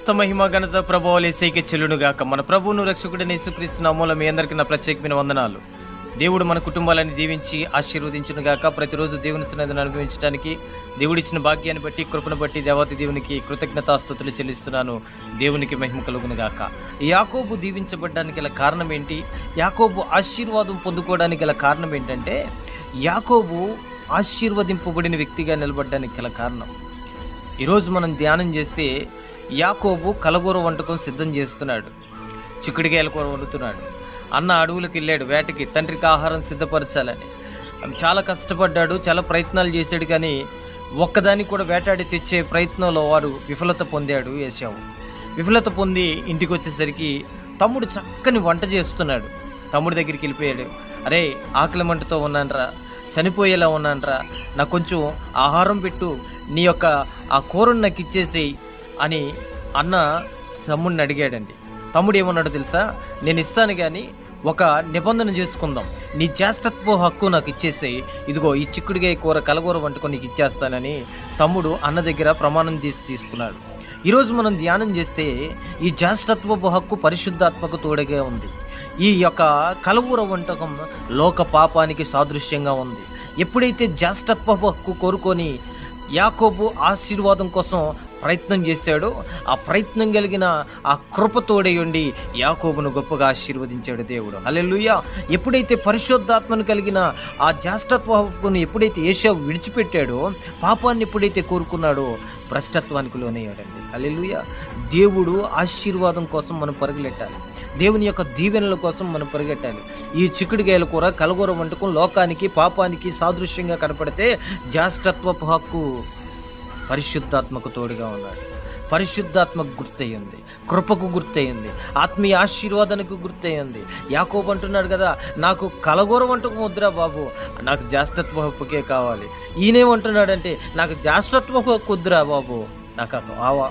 సమస్త మహిమ ఘనత ప్రభావాలు యేసయ్యకే చెల్లునుగాక. మన ప్రభువును రక్షకుడైన యేసుక్రీస్తు నామములో మీ అందరికీ నా ప్రత్యేకమైన వందనాలు. దేవుడు మన కుటుంబాలను దీవించి ఆశీర్వదించునుగాక. ప్రతిరోజు దేవుని సన్నిధిని అనుభవించడానికి దేవుడిచ్చిన భాగ్యాన్ని బట్టి, కృపను బట్టి దేవాతి దేవునికి కృతజ్ఞతాస్తుతులు చెల్లిస్తున్నాను. దేవునికి మహిమ కలుగునుగాక. యాకోబు దీవించబడ్డానికి గల కారణం ఏంటి? యాకోబు ఆశీర్వాదం పొందుకోవడానికి గల కారణం ఏంటంటే, యాకోబు ఆశీర్వదింపబడిన వ్యక్తిగా నిలబడడానికి గల కారణం. ఈరోజు మనం ధ్యానం చేస్తే యాకోబు కలగూర వంటకం సిద్ధం చేస్తున్నాడు. చిక్కుడుకాయల కూర వండుతున్నాడు. అన్న అడవులకు వెళ్ళాడు వేటకి, తండ్రికి ఆహారం సిద్ధపరచాలని. చాలా కష్టపడ్డాడు, చాలా ప్రయత్నాలు చేశాడు, కానీ ఒక్కదాన్ని కూడా వేటాడి తెచ్చే ప్రయత్నంలో వాడు విఫలత పొందాడు. ఏశావు విఫలత పొంది ఇంటికి వచ్చేసరికి తమ్ముడు చక్కని వంట చేస్తున్నాడు. తమ్ముడి దగ్గరికి వెళ్ళిపోయాడు. అరే, ఆకలి మంటతో ఉన్నానరా, చనిపోయేలా ఉన్నానరా, నాకు కొంచెం ఆహారం పెట్టు, నీ యొక్క ఆ కూరను నాకు ఇచ్చేసేయి అని అన్న తమ్ముడిని అడిగాడండి. తమ్ముడు ఏమన్నాడు తెలుసా? నేను ఇస్తాను, కానీ ఒక నిబంధన చేసుకుందాం, నీ జ్యేష్ఠత్వ హక్కు నాకు ఇచ్చేసేయి, ఇదిగో ఈ చిక్కుడుగాయ కూర కలగూర వండుకొని నీకు ఇచ్చేస్తానని తమ్ముడు అన్న దగ్గర ప్రమాణం తీసుకున్నాడు. ఈరోజు మనం ధ్యానం చేస్తే ఈ జ్యేష్ఠత్వపు హక్కు పరిశుద్ధాత్మకు తోడుగా ఉంది. ఈ యొక్క కలగూర వంటకం లోక పాపానికి సాదృశ్యంగా ఉంది. ఎప్పుడైతే జ్యేష్ఠత్వపు హక్కు కోరుకొని యాకోబు ఆశీర్వాదం కోసం ప్రయత్నం చేశాడో, ఆ ప్రయత్నం కలిగిన ఆ కృపతోడే ఉండి యాకోబును గొప్పగా ఆశీర్వదించాడు దేవుడు. హల్లెలూయా. ఎప్పుడైతే పరిశుద్ధాత్మను కలిగిన ఆ జ్యేష్ఠత్వ హక్కును ఎప్పుడైతే ఏశావు విడిచిపెట్టాడో, పాపాన్ని ఎప్పుడైతే కోరుకున్నాడో భ్రష్టత్వానికి లోనయ్యాడండి. హల్లెలూయా. దేవుడు ఆశీర్వాదం కోసం మనం పరుగులెట్టాలి. దేవుని యొక్క దీవెనల కోసం మనం పరిగెట్టాలి. ఈ చిక్కుడుగాయల కూర కలగూర వంటకం లోకానికి పాపానికి సాదృశ్యంగా కనపడితే, జ్యేష్ఠత్వపు హక్కు పరిశుద్ధాత్మకు తోడుగా ఉన్నాడు. పరిశుద్ధాత్మకు గుర్తయింది, కృపకు గుర్తయింది, ఆత్మీయ ఆశీర్వాదానికి గుర్తయింది. యాకోబు అంటున్నాడు కదా, నాకు కలగూర వంటకం వద్దురా బాబు, నాకు జ్యేష్ఠత్వ హక్కుకే కావాలి. ఈయనేమంటున్నాడంటే, నాకు జ్యేష్ఠత్వ హక్కు వద్దురా బాబు, నాకు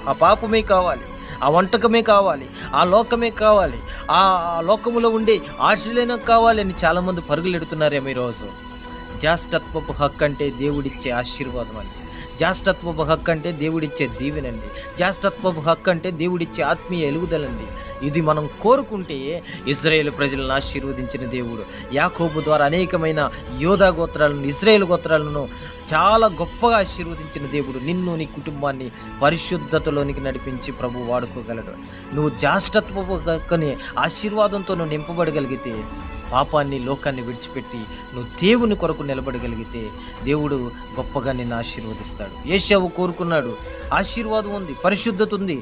ఆ పాపమే కావాలి, ఆ వంటకమే కావాలి, ఆ లోకమే కావాలి, ఆ లోకములో ఉండే ఆశలేనా కావాలి అని చాలామంది పరుగులు ఎడుతున్నారేమో ఈరోజు. జ్యేష్ఠత్వపు హక్కు అంటే దేవుడిచ్చే ఆశీర్వాదం అండి. జ్యేష్ఠత్వపు హక్కు అంటే దేవుడిచ్చే దీవెనండి. జ్యేష్ఠత్వపు హక్కు అంటే దేవుడిచ్చే ఆత్మీయ ఎలుగుదలండి. ఇది మనం కోరుకుంటే ఇశ్రాయేలు ప్రజలను ఆశీర్వదించిన దేవుడు యాకోబు ద్వారా అనేకమైన యోధా గోత్రాలను, ఇశ్రాయేలు గోత్రాలను చాలా గొప్పగా ఆశీర్వదించిన దేవుడు నిన్ను, నీ కుటుంబాన్ని పరిశుద్ధతలోనికి నడిపించి ప్రభు వాడుకోగలడు. నువ్వు జ్యేష్ఠత్వపు హక్కుని ఆశీర్వాదంతో నువ్వు నింపబడగలిగితే, పాపాన్ని, లోకాన్ని విడిచిపెట్టి నువ్వు దేవుని కొరకు నిలబడగలిగితే దేవుడు గొప్పగా నిన్ను ఆశీర్వదిస్తాడు. ఏశావు కోరుకున్నాడు, ఆశీర్వాదం ఉంది, పరిశుద్ధత ఉంది,